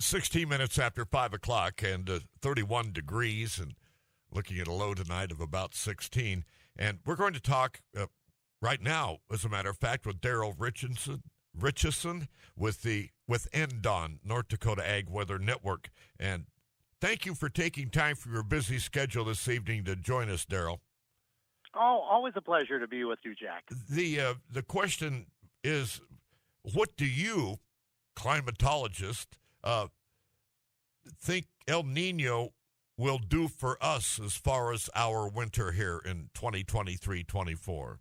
16 minutes after 5 o'clock and 31 degrees and looking at a low tonight of about 16. And we're going to talk right now, as a matter of fact, with Daryl Richardson with NDAWN, North Dakota Ag Weather Network. And thank you for taking time from your busy schedule this evening to join us, Daryl. Oh, always a pleasure to be with you, Jack. The question is, what do you, climatologist, think El Nino will do for us as far as our winter here in 2023-24?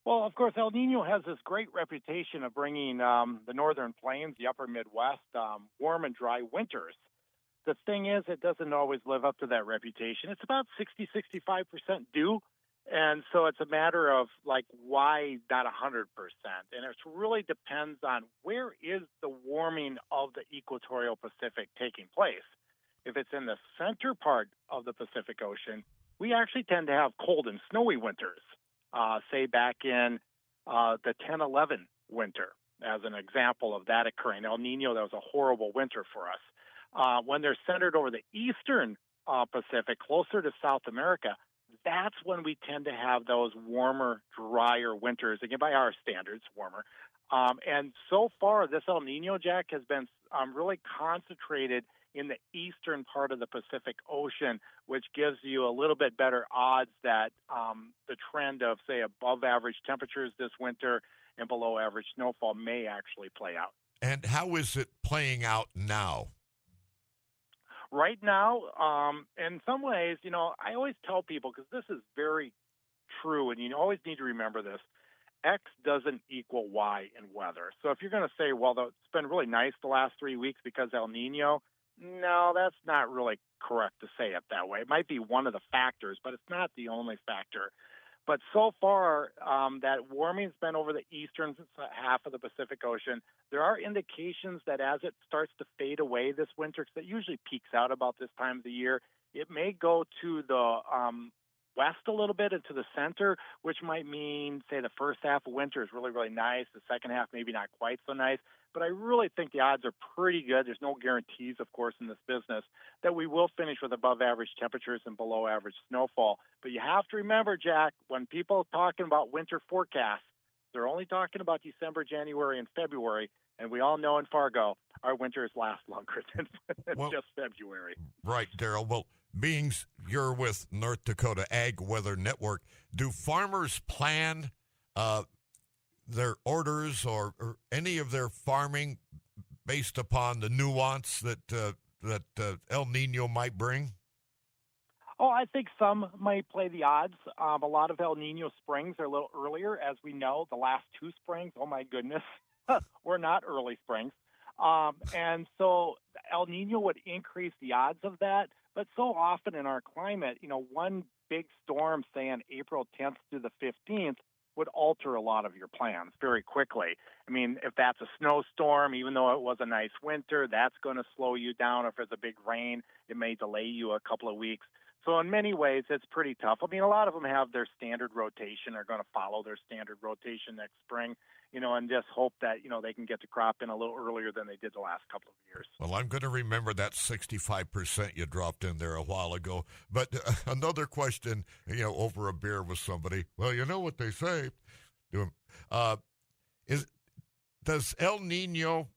Well, of course, El Nino has this great reputation of bringing the northern plains, the upper Midwest, warm and dry winters. The thing is, it doesn't always live up to that reputation. It's about 60-65% due. And so it's a matter of, like, why not 100%? And it really depends on where is the warming of the equatorial Pacific taking place. If it's in the center part of the Pacific Ocean, we actually tend to have cold and snowy winters, say back in the 10-11 winter, as an example of that occurring. El Nino, that was a horrible winter for us. When they're centered over the eastern Pacific, closer to South America, that's when we tend to have those warmer, drier winters, again, by our standards, warmer. And so far, this El Nino, Jack, has been really concentrated in the eastern part of the Pacific Ocean, which gives you a little bit better odds that the trend of, say, above average temperatures this winter and below average snowfall may actually play out. And how is it playing out now? Right now, in some ways, I always tell people, because this is very true, and you always need to remember this, X doesn't equal Y in weather. So if you're going to say, well, it's been really nice the last 3 weeks because El Nino, no, that's not really correct to say it that way. It might be one of the factors, but it's not the only factor. But so far, that warming's been over the eastern half of the Pacific Ocean. There are indications that as it starts to fade away this winter, because it usually peaks out about this time of the year, it may go to the west a little bit into the center, which might mean, say, the first half of winter is really, really nice. The second half maybe not quite so nice. But I really think the odds are pretty good. There's no guarantees, of course, in this business, that we will finish with above average temperatures and below average snowfall. But you have to remember, Jack, when people are talking about winter forecasts, they're only talking about December, January, and February. And we all know in Fargo, our winters last longer than just February. Right, Daryl. Well, being you're with North Dakota Ag Weather Network, do farmers plan their orders or any of their farming based upon the nuance that El Nino might bring? Oh, I think some might play the odds. A lot of El Nino springs are a little earlier. As we know, the last two springs, oh my goodness, were not early springs. And so El Nino would increase the odds of that. But so often in our climate, one big storm, say on April 10th through the 15th, would alter a lot of your plans very quickly. I mean, if that's a snowstorm, even though it was a nice winter, that's going to slow you down. If there's a big rain, it may delay you a couple of weeks. So in many ways, it's pretty tough. I mean, a lot of them have their standard rotation, are going to follow their standard rotation next spring, and just hope that, they can get the crop in a little earlier than they did the last couple of years. Well, I'm going to remember that 65% you dropped in there a while ago. But another question, over a beer with somebody, well, you know what they say, does El Nino,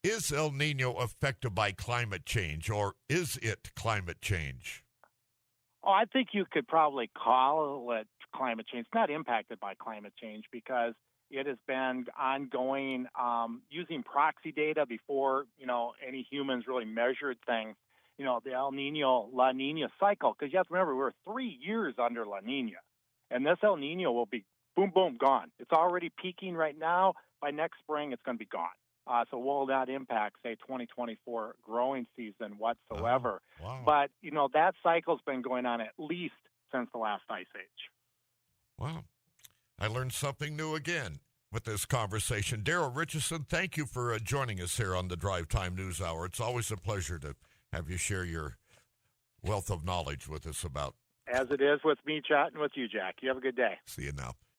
is El Nino affected by climate change, or is it climate change? Oh, I think you could probably call it climate change. It's not impacted by climate change because it has been ongoing using proxy data before, any humans really measured things. The El Nino, La Nina cycle, because you have to remember, we're 3 years under La Nina, and this El Nino will be boom, boom, gone. It's already peaking right now. By next spring, it's going to be gone. So will not impact, say, 2024 growing season whatsoever. Oh, wow. But, that cycle's been going on at least since the last ice age. Wow. I learned something new again with this conversation. Daryl Richardson, thank you for joining us here on the Drive Time News Hour. It's always a pleasure to have you share your wealth of knowledge with us about. As it is with me chatting with you, Jack. You have a good day. See you now.